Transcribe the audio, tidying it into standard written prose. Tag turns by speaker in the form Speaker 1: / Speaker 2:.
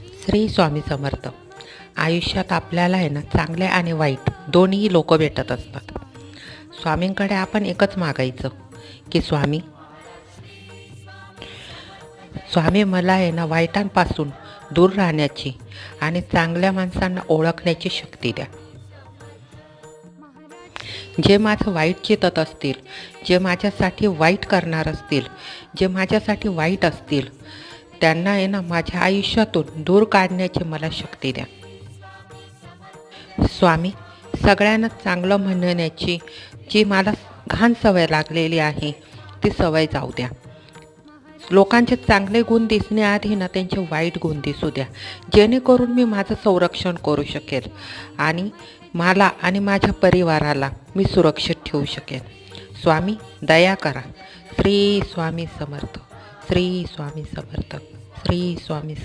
Speaker 1: श्री स्वामी समर्थ. आयुष्यात आपल्याला आहे ना, चांगले आणि वाईट दोन्ही लोक भेटत असतात. स्वामींकडे आपण एकच मागायचं की स्वामी स्वामी मला आहे ना, वाईटांपासून दूर राहण्याची आणि चांगल्या माणसांना ओळखण्याची शक्ती द्या. जे माझं वाईट चितत असतील, जे माझ्यासाठी वाईट करणार असतील, जे माझ्यासाठी वाईट असतील, त्यांना आहे ना, माझ्या आयुष्यातून दूर काढण्याची मला शक्ती द्या. स्वामी, सगळ्यांना चांगलं म्हणण्याची जी मला घाण सवय लागलेली आहे, ती सवय जाऊ द्या. लोकांचे चांगले गुण दिसण्याआधी ना, त्यांचे वाईट गुण दिसू द्या, जेणेकरून मी माझं संरक्षण करू शकेल आणि मला आणि माझ्या परिवाराला मी सुरक्षित ठेवू शकेल. स्वामी, दया करा. श्री स्वामी समर्थ. श्री स्वामी समर्थ. श्री स्वामी